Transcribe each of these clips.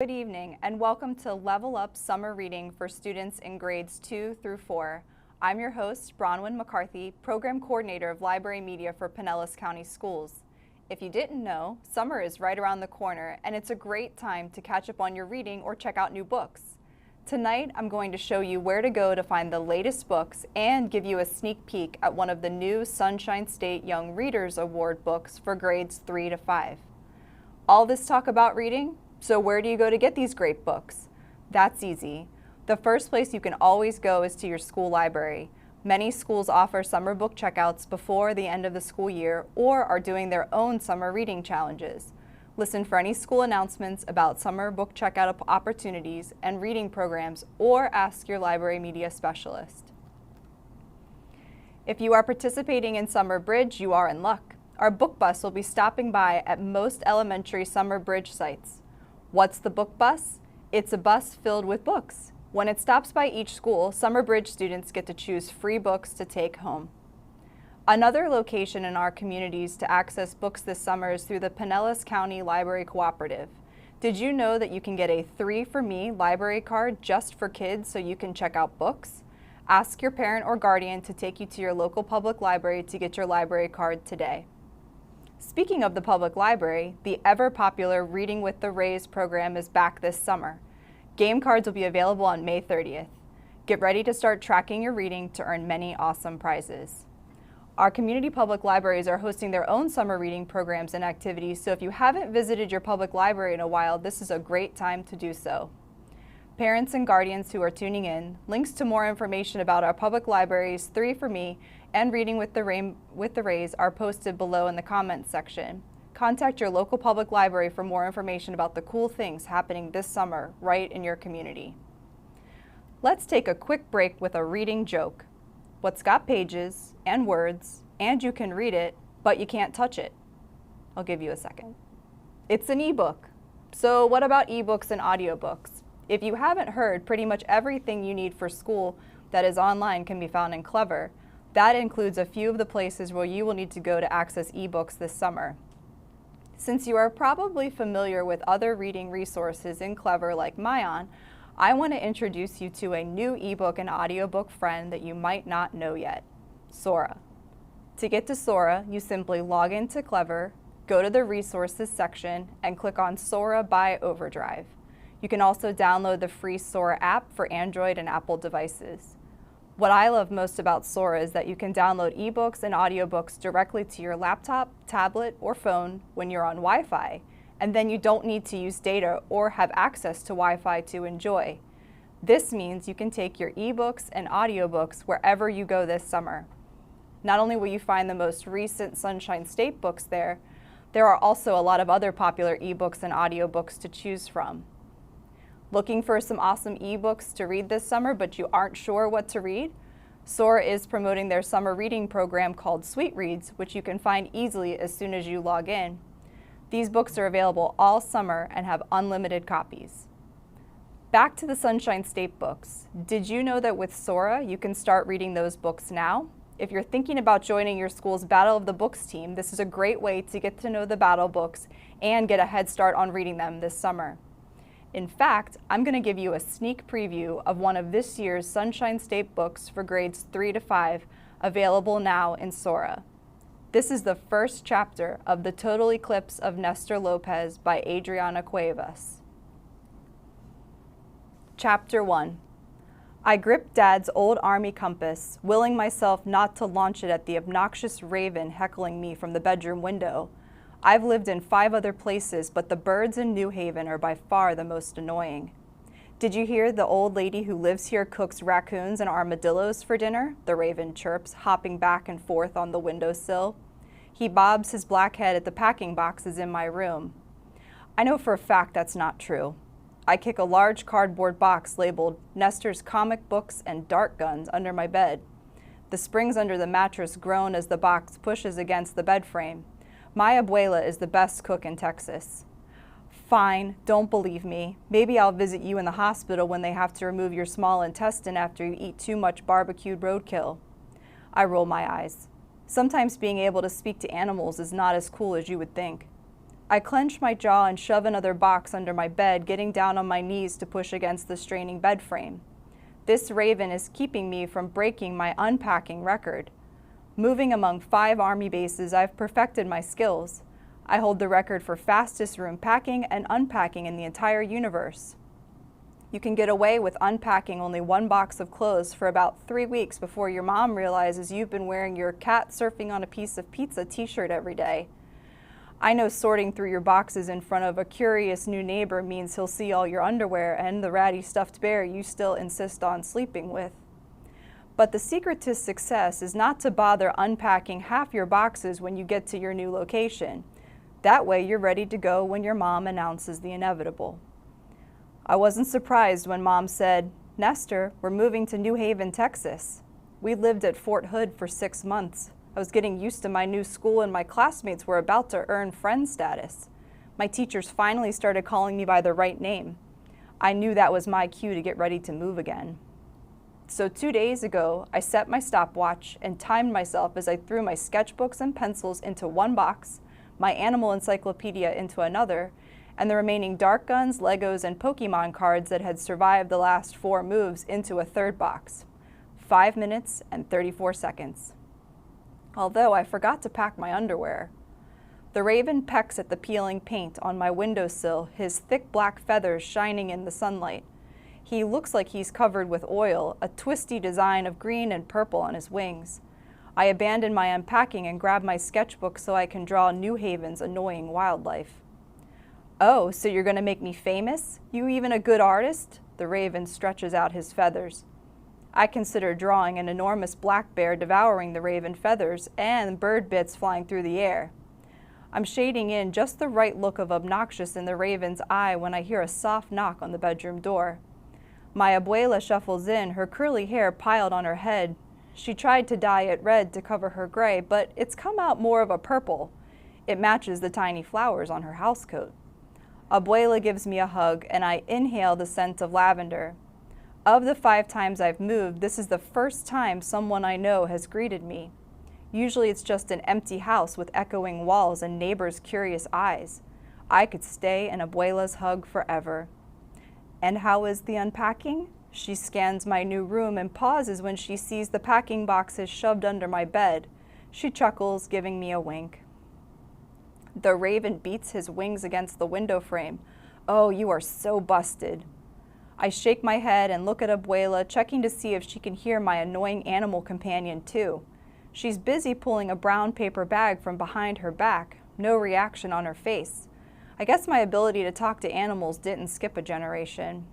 Good evening and welcome to Level Up Summer Reading for students in grades 2 through 4. I'm your host, Bronwyn McCarthy, Program Coordinator of Library Media for Pinellas County Schools. If you didn't know, summer is right around the corner and it's a great time to catch up on your reading or check out new books. Tonight, I'm going to show you where to go to find the latest books and give you a sneak peek at one of the new Sunshine State Young Readers Award books for grades 3 to 5. All this talk about reading? So where do you go to get these great books? That's easy. The first place you can always go is to your school library. Many schools offer summer book checkouts before the end of the school year or are doing their own summer reading challenges. Listen for any school announcements about summer book checkout opportunities and reading programs, or ask your library media specialist. If you are participating in Summer Bridge, you are in luck. Our book bus will be stopping by at most elementary Summer Bridge sites. What's the book bus? It's a bus filled with books. When it stops by each school, Summer Bridge students get to choose free books to take home. Another location in our communities to access books this summer is through the Pinellas County Library Cooperative. Did you know that you can get a 3 for Me library card just for kids so you can check out books? Ask your parent or guardian to take you to your local public library to get your library card today. Speaking of the public library, the ever-popular Reading with the Rays program is back this summer. Game cards will be available on May 30th. Get ready to start tracking your reading to earn many awesome prizes. Our community public libraries are hosting their own summer reading programs and activities, so if you haven't visited your public library in a while, this is a great time to do so. Parents and guardians who are tuning in, links to more information about our public libraries, 3 for Me, and Reading with the Rays are posted below in the comments section. Contact your local public library for more information about the cool things happening this summer right in your community. Let's take a quick break with a reading joke. What's got pages and words and you can read it, but you can't touch it? I'll give you a second. It's an ebook. So what about ebooks and audiobooks? If you haven't heard, pretty much everything you need for school that is online can be found in Clever. That includes a few of the places where you will need to go to access ebooks this summer. Since you are probably familiar with other reading resources in Clever like Mayan, I want to introduce you to a new ebook and audiobook friend that you might not know yet, Sora. To get to Sora, you simply log into Clever, go to the resources section, and click on Sora by Overdrive. You can also download the free Sora app for Android and Apple devices. What I love most about Sora is that you can download ebooks and audiobooks directly to your laptop, tablet, or phone when you're on Wi-Fi, and then you don't need to use data or have access to Wi-Fi to enjoy. This means you can take your ebooks and audiobooks wherever you go this summer. Not only will you find the most recent Sunshine State books there are also a lot of other popular ebooks and audiobooks to choose from. Looking for some awesome ebooks to read this summer, but you aren't sure what to read? Sora is promoting their summer reading program called Sweet Reads, which you can find easily as soon as you log in. These books are available all summer and have unlimited copies. Back to the Sunshine State books. Did you know that with Sora, you can start reading those books now? If you're thinking about joining your school's Battle of the Books team, this is a great way to get to know the battle books and get a head start on reading them this summer. In fact, I'm going to give you a sneak preview of one of this year's Sunshine State books for grades 3 to 5, available now in Sora. This is the first chapter of The Total Eclipse of Nestor Lopez by Adriana Cuevas. Chapter 1. I gripped Dad's old army compass, willing myself not to launch it at the obnoxious raven heckling me from the bedroom window. I've lived in 5 other places, but the birds in New Haven are by far the most annoying. Did you hear the old lady who lives here cooks raccoons and armadillos for dinner? The raven chirps, hopping back and forth on the windowsill. He bobs his black head at the packing boxes in my room. I know for a fact that's not true. I kick a large cardboard box labeled Nestor's Comic Books and Dart Guns under my bed. The springs under the mattress groan as the box pushes against the bed frame. My abuela is the best cook in Texas. Fine, don't believe me. Maybe I'll visit you in the hospital when they have to remove your small intestine after you eat too much barbecued roadkill. I roll my eyes. Sometimes being able to speak to animals is not as cool as you would think. I clench my jaw and shove another box under my bed, getting down on my knees to push against the straining bed frame. This raven is keeping me from breaking my unpacking record. Moving among 5 Army bases, I've perfected my skills. I hold the record for fastest room packing and unpacking in the entire universe. You can get away with unpacking only 1 box of clothes for about 3 weeks before your mom realizes you've been wearing your cat surfing on a piece of pizza t-shirt every day. I know sorting through your boxes in front of a curious new neighbor means he'll see all your underwear and the ratty stuffed bear you still insist on sleeping with. But the secret to success is not to bother unpacking half your boxes when you get to your new location. That way you're ready to go when your mom announces the inevitable. I wasn't surprised when Mom said, "Nestor, we're moving to New Haven, Texas." We lived at Fort Hood for 6 months. I was getting used to my new school and my classmates were about to earn friend status. My teachers finally started calling me by the right name. I knew that was my cue to get ready to move again. So 2 days ago, I set my stopwatch and timed myself as I threw my sketchbooks and pencils into 1 box, my animal encyclopedia into another, and the remaining dart guns, Legos, and Pokemon cards that had survived the last 4 moves into a 3rd box. 5 minutes and 34 seconds. Although I forgot to pack my underwear. The raven pecks at the peeling paint on my windowsill, his thick black feathers shining in the sunlight. He looks like he's covered with oil, a twisty design of green and purple on his wings. I abandon my unpacking and grab my sketchbook so I can draw New Haven's annoying wildlife. "Oh, so you're going to make me famous? You even a good artist?" The raven stretches out his feathers. I consider drawing an enormous black bear devouring the raven feathers and bird bits flying through the air. I'm shading in just the right look of obnoxious in the raven's eye when I hear a soft knock on the bedroom door. My abuela shuffles in, her curly hair piled on her head. She tried to dye it red to cover her gray, but it's come out more of a purple. It matches the tiny flowers on her housecoat. Abuela gives me a hug, and I inhale the scent of lavender. Of the 5 times I've moved, this is the first time someone I know has greeted me. Usually it's just an empty house with echoing walls and neighbors' curious eyes. I could stay in Abuela's hug forever. "And how is the unpacking?" She scans my new room and pauses when she sees the packing boxes shoved under my bed. She chuckles, giving me a wink. The raven beats his wings against the window frame. "Oh, you are so busted." I shake my head and look at Abuela, checking to see if she can hear my annoying animal companion too. She's busy pulling a brown paper bag from behind her back, no reaction on her face. I guess my ability to talk to animals didn't skip a generation.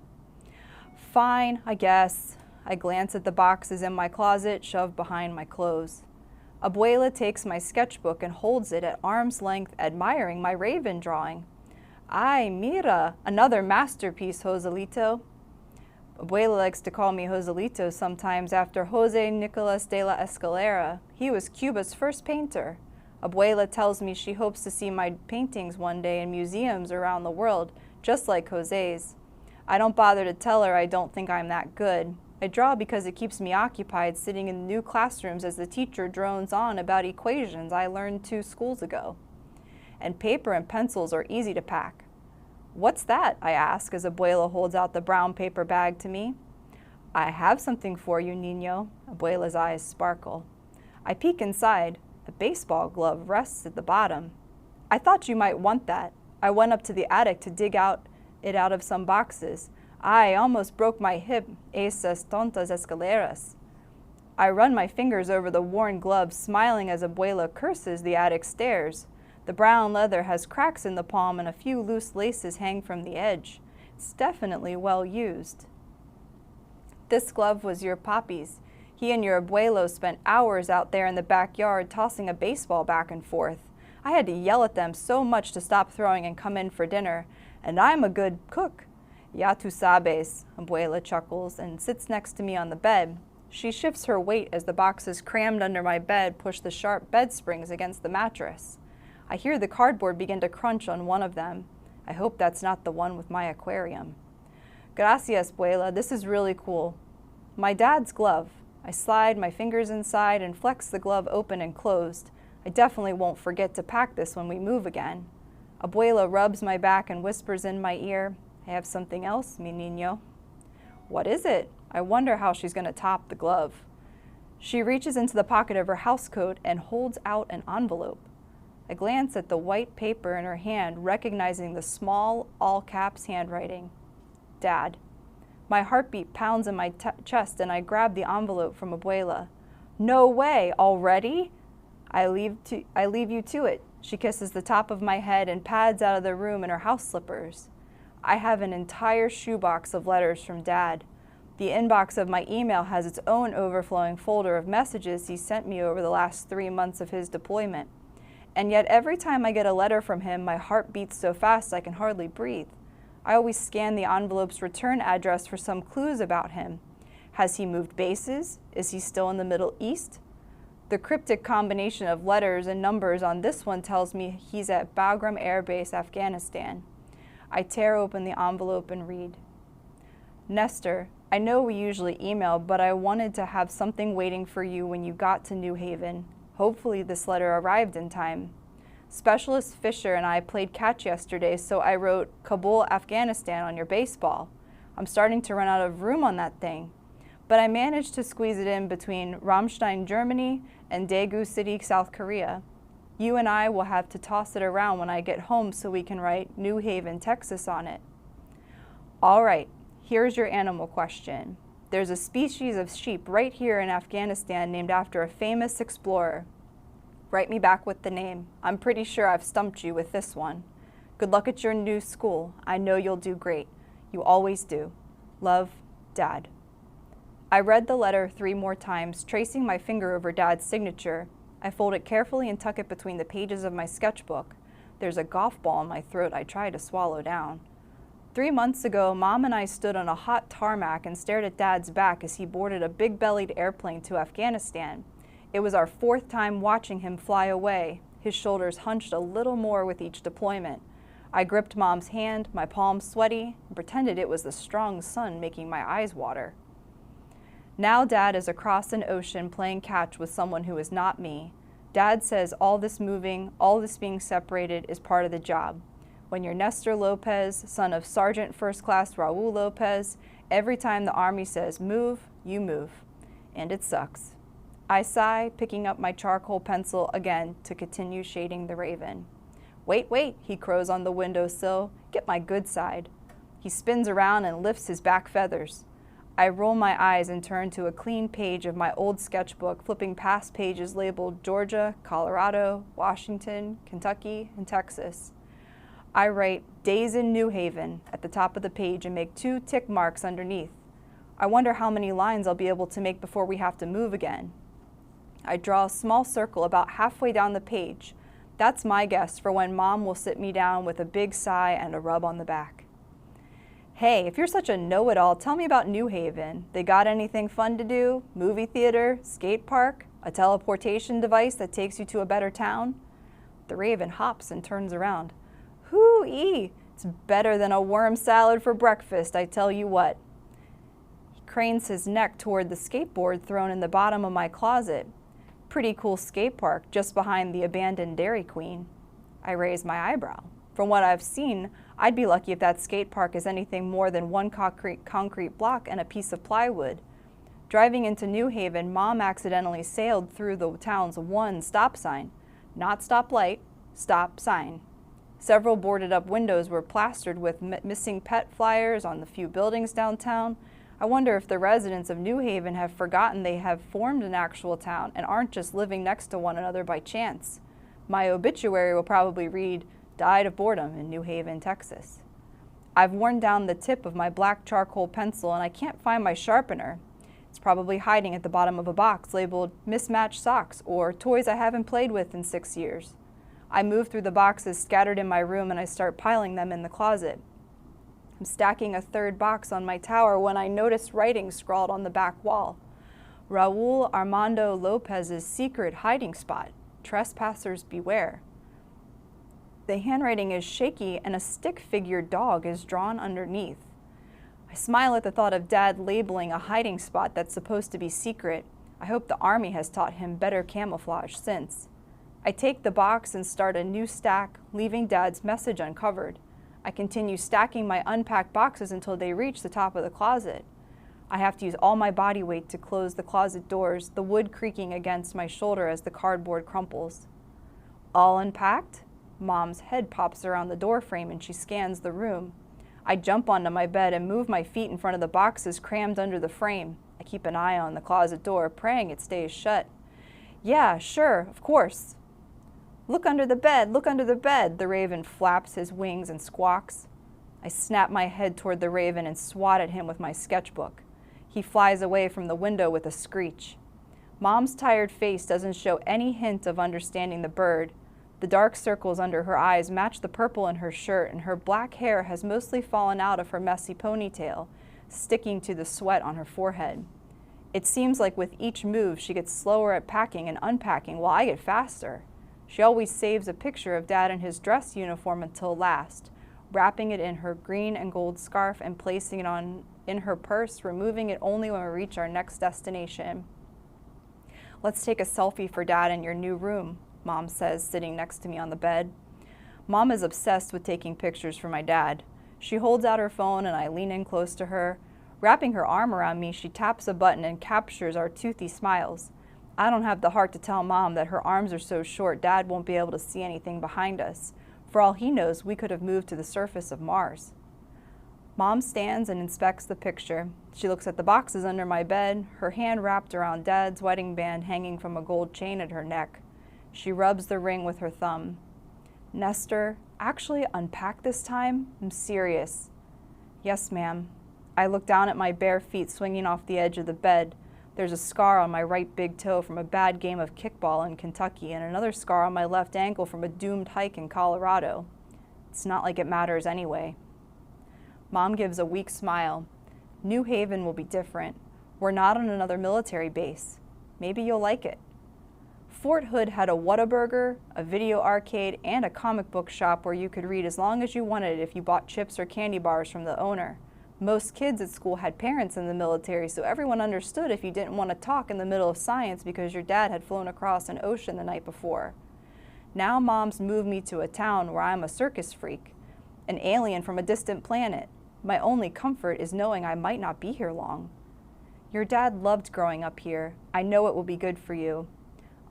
Fine, I guess. I glance at the boxes in my closet, shoved behind my clothes. Abuela takes my sketchbook and holds it at arm's length, admiring my raven drawing. "Ay, mira, another masterpiece, Joselito." Abuela likes to call me Joselito sometimes after Jose Nicolas de la Escalera. He was Cuba's first painter. Abuela tells me she hopes to see my paintings one day in museums around the world, just like Jose's. I don't bother to tell her I don't think I'm that good. I draw because it keeps me occupied sitting in new classrooms as the teacher drones on about equations I learned 2 schools ago. And paper and pencils are easy to pack. "What's that?" I ask as Abuela holds out the brown paper bag to me. "I have something for you, Niño." Abuela's eyes sparkle. I peek inside. A baseball glove rests at the bottom. "I thought you might want that. I went up to the attic to dig it out of some boxes. I almost broke my hip, esas tontas escaleras." I run my fingers over the worn glove, smiling as Abuela curses the attic stairs. The brown leather has cracks in the palm and a few loose laces hang from the edge. It's definitely well used. "This glove was your papi's. He and your abuelo spent hours out there in the backyard tossing a baseball back and forth. I had to yell at them so much to stop throwing and come in for dinner. And I'm a good cook." "Ya tu sabes," Abuela chuckles and sits next to me on the bed. She shifts her weight as the boxes crammed under my bed push the sharp bed springs against the mattress. I hear the cardboard begin to crunch on one of them. I hope that's not the one with my aquarium. "Gracias, Abuela. This is really cool." My dad's glove. I slide my fingers inside and flex the glove open and closed. I definitely won't forget to pack this when we move again. Abuela rubs my back and whispers in my ear, I have something else, mi niño. What is it? I wonder how she's going to top the glove. She reaches into the pocket of her housecoat and holds out an envelope. I glance at the white paper in her hand, recognizing the small, all-caps handwriting. Dad. My heartbeat pounds in my chest and I grab the envelope from Abuela. No way, already? I leave you to it. She kisses the top of my head and pads out of the room in her house slippers. I have an entire shoebox of letters from Dad. The inbox of my email has its own overflowing folder of messages he sent me over the last 3 months of his deployment. And yet every time I get a letter from him, my heart beats so fast I can hardly breathe. I always scan the envelope's return address for some clues about him. Has he moved bases? Is he still in the Middle East? The cryptic combination of letters and numbers on this one tells me he's at Bagram Air Base, Afghanistan. I tear open the envelope and read. Nestor, I know we usually email, but I wanted to have something waiting for you when you got to New Haven. Hopefully this letter arrived in time. Specialist Fisher and I played catch yesterday, so I wrote Kabul, Afghanistan on your baseball. I'm starting to run out of room on that thing. But I managed to squeeze it in between Ramstein, Germany and Daegu City, South Korea. You and I will have to toss it around when I get home so we can write New Haven, Texas on it. All right, here's your animal question. There's a species of sheep right here in Afghanistan named after a famous explorer. Write me back with the name. I'm pretty sure I've stumped you with this one. Good luck at your new school. I know you'll do great. You always do. Love, Dad. I read the letter 3 more times, tracing my finger over Dad's signature. I fold it carefully and tuck it between the pages of my sketchbook. There's a golf ball in my throat I try to swallow down. 3 months ago, Mom and I stood on a hot tarmac and stared at Dad's back as he boarded a big-bellied airplane to Afghanistan. It was our 4th time watching him fly away. His shoulders hunched a little more with each deployment. I gripped Mom's hand, my palms sweaty, and pretended it was the strong sun making my eyes water. Now Dad is across an ocean playing catch with someone who is not me. Dad says all this moving, all this being separated is part of the job. When you're Nestor Lopez, son of Sergeant First Class Raul Lopez, every time the Army says move, you move. And it sucks. I sigh, picking up my charcoal pencil again to continue shading the raven. Wait, wait, he crows on the windowsill. Get my good side. He spins around and lifts his back feathers. I roll my eyes and turn to a clean page of my old sketchbook, flipping past pages labeled Georgia, Colorado, Washington, Kentucky, and Texas. I write Days in New Haven at the top of the page and make 2 tick marks underneath. I wonder how many lines I'll be able to make before we have to move again. I draw a small circle about halfway down the page. That's my guess for when Mom will sit me down with a big sigh and a rub on the back. Hey, if you're such a know-it-all, tell me about New Haven. They got anything fun to do? Movie theater? Skate park? A teleportation device that takes you to a better town? The raven hops and turns around. Hoo-ee! It's better than a worm salad for breakfast, I tell you what. He cranes his neck toward the skateboard thrown in the bottom of my closet. Pretty cool skate park just behind the abandoned Dairy Queen. I raise my eyebrow. From what I've seen, I'd be lucky if that skate park is anything more than 1 concrete block and a piece of plywood. Driving into New Haven, Mom accidentally sailed through the town's one stop sign. Not stoplight, stop sign. Several boarded up windows were plastered with missing pet flyers on the few buildings downtown. I wonder if the residents of New Haven have forgotten they have formed an actual town and aren't just living next to one another by chance. My obituary will probably read, died of boredom in New Haven, Texas. I've worn down the tip of my black charcoal pencil and I can't find my sharpener. It's probably hiding at the bottom of a box labeled mismatched socks or toys I haven't played with in 6 years. I move through the boxes scattered in my room and I start piling them in the closet. I'm stacking a 3rd box on my tower when I notice writing scrawled on the back wall. Raul Armando Lopez's secret hiding spot. Trespassers beware. The handwriting is shaky and a stick-figured dog is drawn underneath. I smile at the thought of Dad labeling a hiding spot that's supposed to be secret. I hope the Army has taught him better camouflage since. I take the box and start a new stack, leaving Dad's message uncovered. I continue stacking my unpacked boxes until they reach the top of the closet. I have to use all my body weight to close the closet doors, the wood creaking against my shoulder as the cardboard crumples. All unpacked? Mom's head pops around the door frame and she scans the room. I jump onto my bed and move my feet in front of the boxes crammed under the frame. I keep an eye on the closet door, praying it stays shut. Yeah, sure, of course. Look under the bed, look under the bed, the raven flaps his wings and squawks. I snap my head toward the raven and swat at him with my sketchbook. He flies away from the window with a screech. Mom's tired face doesn't show any hint of understanding the bird. The dark circles under her eyes match the purple in her shirt, and her black hair has mostly fallen out of her messy ponytail, sticking to the sweat on her forehead. It seems like with each move she gets slower at packing and unpacking while I get faster. She always saves a picture of Dad in his dress uniform until last, wrapping it in her green and gold scarf and placing it in her purse, removing it only when we reach our next destination. Let's take a selfie for Dad in your new room, Mom says, sitting next to me on the bed. Mom is obsessed with taking pictures for my dad. She holds out her phone and I lean in close to her. Wrapping her arm around me, she taps a button and captures our toothy smiles. I don't have the heart to tell Mom that her arms are so short Dad won't be able to see anything behind us. For all he knows, we could have moved to the surface of Mars. Mom stands and inspects the picture. She looks at the boxes under my bed, her hand wrapped around Dad's wedding band hanging from a gold chain at her neck. She rubs the ring with her thumb. Nestor, actually unpack this time? I'm serious. Yes, ma'am. I look down at my bare feet swinging off the edge of the bed. There's a scar on my right big toe from a bad game of kickball in Kentucky and another scar on my left ankle from a doomed hike in Colorado. It's not like it matters anyway. Mom gives a weak smile. New Haven will be different. We're not on another military base. Maybe you'll like it. Fort Hood had a Whataburger, a video arcade, and a comic book shop where you could read as long as you wanted if you bought chips or candy bars from the owner. Most kids at school had parents in the military, so everyone understood if you didn't want to talk in the middle of science because your dad had flown across an ocean the night before. Now Mom's moved me to a town where I'm a circus freak, an alien from a distant planet. My only comfort is knowing I might not be here long. Your dad loved growing up here. I know it will be good for you.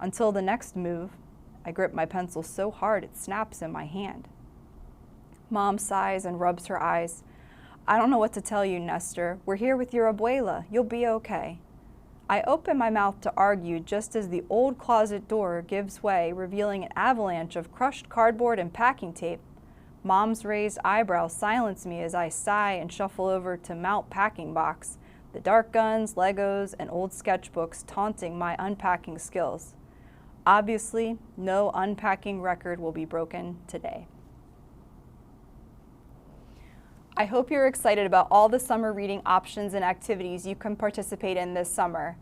Until the next move, I grip my pencil so hard it snaps in my hand. Mom sighs and rubs her eyes. I don't know what to tell you, Nestor. We're here with your abuela. You'll be okay. I open my mouth to argue just as the old closet door gives way, revealing an avalanche of crushed cardboard and packing tape. Mom's raised eyebrows silence me as I sigh and shuffle over to Mount Packing Box, the dark guns, Legos, and old sketchbooks taunting my unpacking skills. Obviously, no unpacking record will be broken today. I hope you're excited about all the summer reading options and activities you can participate in this summer.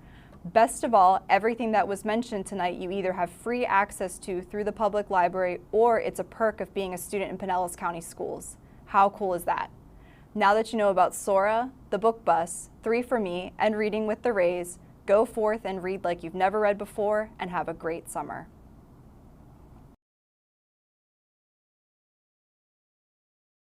Best of all, everything that was mentioned tonight you either have free access to through the public library or it's a perk of being a student in Pinellas County Schools. How cool is that? Now that you know about Sora, the book bus, 3 for Me, and Reading with the Rays, go forth and read like you've never read before and have a great summer.